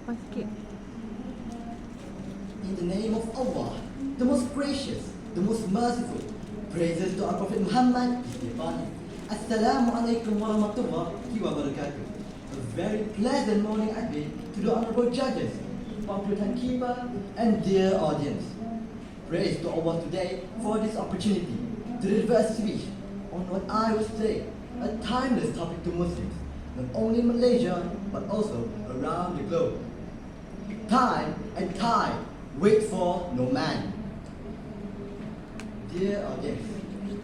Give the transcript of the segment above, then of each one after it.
depan sikit. In the name of Allah, the most gracious, the most merciful, praises to our Prophet Muhammad, peace be upon him. Assalamu alaikum wa rahmatullahi wa barakatuh. A very pleasant morning I bid to the honorable judges, popular timekeeper, and dear audience. Praise to Allah today for this opportunity to deliver a speech on what I would say a timeless topic to Muslims, not only in Malaysia but also around the globe. Time and tide wait for no man. Dear audience,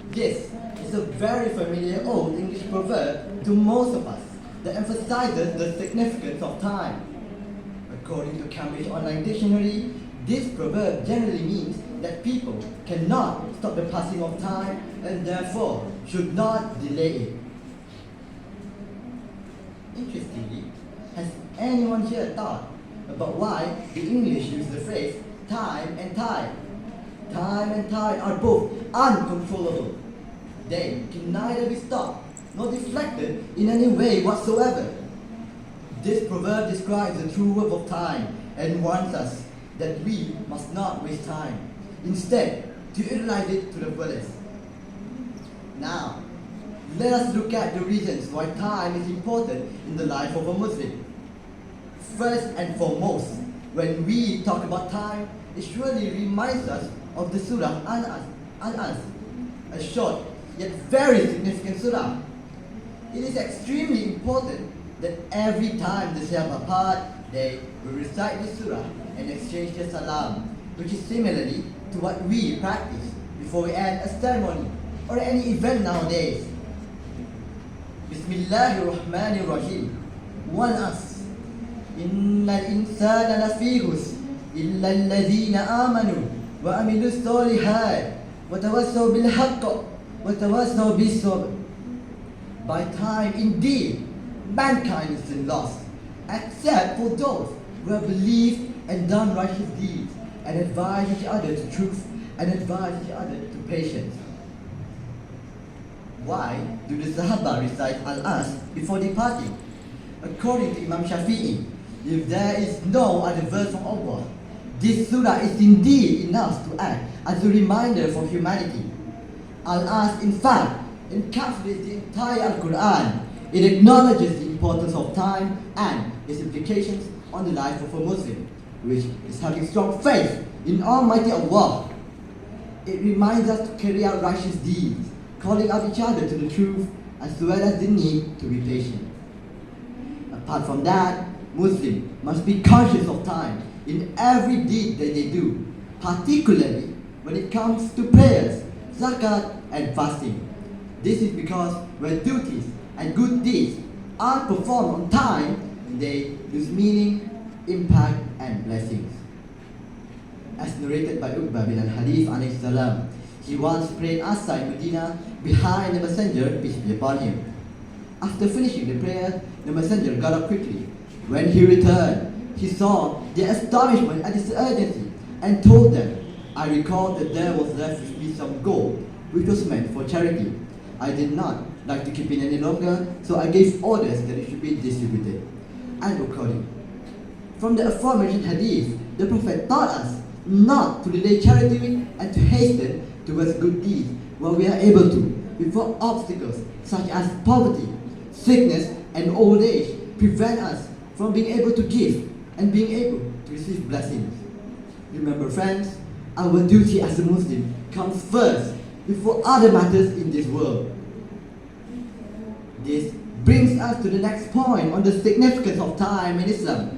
this is a very familiar old English proverb to most of us that emphasizes the significance of time. According to Cambridge Online Dictionary, this proverb generally means that people cannot stop the passing of time and therefore should not delay it. Interestingly, has anyone here thought about why the English use the phrase time and tide? Time and tide are both uncontrollable. They can neither be stopped nor deflected in any way whatsoever. This proverb describes the true worth of time and warns us that we must not waste time. Instead, to utilize it to the fullest. Now, let us look at the reasons why time is important in the life of a Muslim. First and foremost, when we talk about time, it surely reminds us of the Surah An-As, a short yet very significant surah. It is extremely important that every time they say apart, they will recite the surah and exchange their salam, which is similarly to what we practice before we end a ceremony or any event nowadays. Bismillahirrahmanirrahim. Wal-as. Innal insana lafi khusr illa alladhina amanu wa amilus solihat wa tawassaw bil haqq wa tawassaw bis sabr. By time, indeed, mankind is in loss, except for those who have believed and done righteous deeds and advise each other to truth and advise each other to patience. Why do the Sahaba recite Al-As before departing? According to Imam Shafi'i, if there is no other verse from Allah, this surah is indeed enough to act as a reminder for humanity. Al-As, in fact, encapsulates the entire Al-Quran. It acknowledges the importance of time and its implications on the life of a Muslim, which is having strong faith in Almighty Allah. It reminds us to carry out righteous deeds, calling out each other to the truth, as well as the need to be patient. Apart from that, Muslims must be conscious of time in every deed that they do, particularly when it comes to prayers, zakat, and fasting. This is because when duties and good deeds are performed on time, they lose meaning, impact, and blessings. As narrated by Uqbah bin al-Hadith alayhi salam, he once prayed outside Medina behind the messenger, peace be upon him. After finishing the prayer, the messenger got up quickly. When he returned, he saw their astonishment at his urgency and told them, I recalled that there was left with me some gold, which was meant for charity. I did not like to keep it any longer, so I gave orders that it should be distributed. And according. From the aforementioned hadith, the Prophet taught us not to delay charity and to hasten towards good deeds while we are able to, before obstacles such as poverty, sickness, and old age prevent us from being able to give and being able to receive blessings. Remember, friends, our duty as a Muslim comes first before other matters in this world. This brings us to the next point on the significance of time in Islam.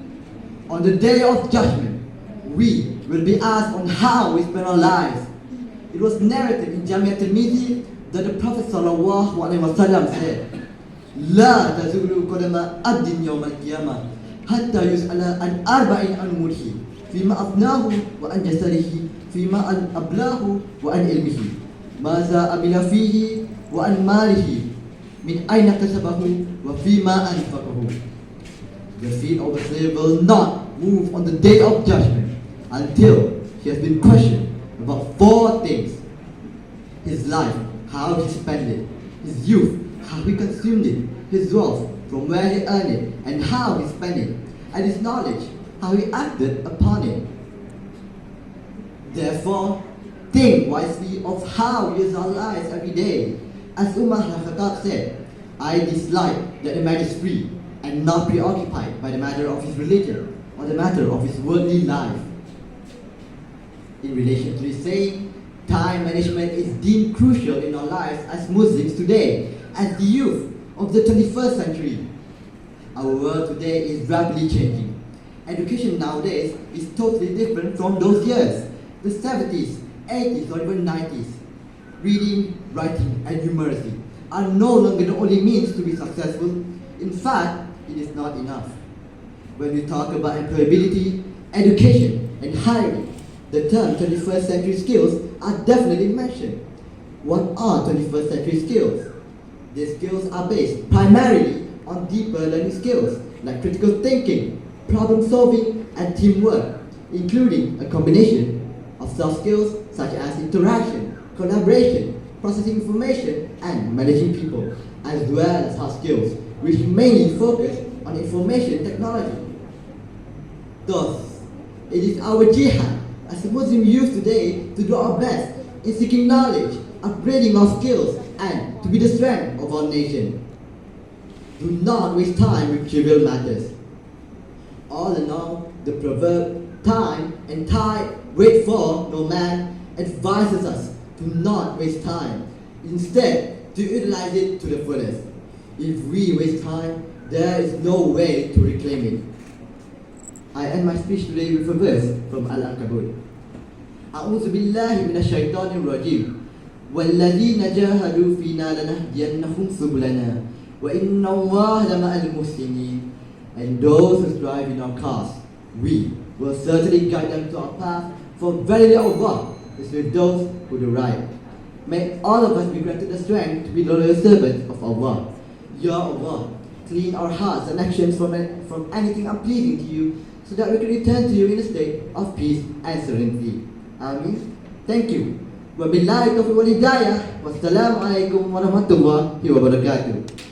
On the Day of Judgment, we will be asked on how we spend our lives. It was narrated in Jami' al-Tirmidhi that the Prophet ﷺ said, لا تزول قدم عبد يوم القيامة حتى يسأل عن أربع عن ملكه فيما أفناه وعن جسده فيما أن أبلاه وعن علمه ماذا عمل فيه وعن ماله من أين كسبه وفيما أنفقه. The feet of the slave will not move on the day of judgment until he has been questioned about four things: his life, how he spent it; his youth, how he consumed it; his wealth, from where he earned it and how he spent it; and his knowledge, how we acted upon it. Therefore, think wisely of how we use our lives every day. As Umar al-Khattab said, I dislike that a man is free and not preoccupied by the matter of his religion or the matter of his worldly life. In relation to this saying, time management is deemed crucial in our lives as Muslims today, as the youth of the 21st century. Our world today is rapidly changing. Education nowadays is totally different from those years, the 70s, 80s, or even 90s. Reading, writing, and numeracy are no longer the only means to be successful. In fact, it is not enough. When we talk about employability, education, and hiring, the term 21st century skills are definitely mentioned. What are 21st century skills? These skills are based primarily on deeper learning skills like critical thinking, problem solving, and teamwork, including a combination of soft skills such as interaction, collaboration, processing information, and managing people, as well as hard skills, which mainly focus on information technology. Thus, it is our jihad as a Muslim youth today to do our best in seeking knowledge, upgrading our skills, and to be the strength of our nation. Do not waste time with trivial matters. All in all, the proverb, time and tide wait for no man, advises us to not waste time. Instead, to utilize it to the fullest. If we waste time, there is no way to reclaim it. I end my speech today with a verse from Al-Ankabut. أعوذ بالله من الشيطان الرجيم والذين جاهدوا فينا لنهدينهم سبلنا وإن الله لمع المحسنين. And those who strive in our cause, we will certainly guide them to our path, for verily Allah is with those who do right. May all of us be granted the strength to be loyal servants of Allah. Ya Allah, clean our hearts and actions from anything unpleasing to you, so that we can return to you in a state of peace and serenity. Amin. Thank you. Wabillahi taufiq wal hidayah. Wassalamu alaikum warahmatullahi wabarakatuh.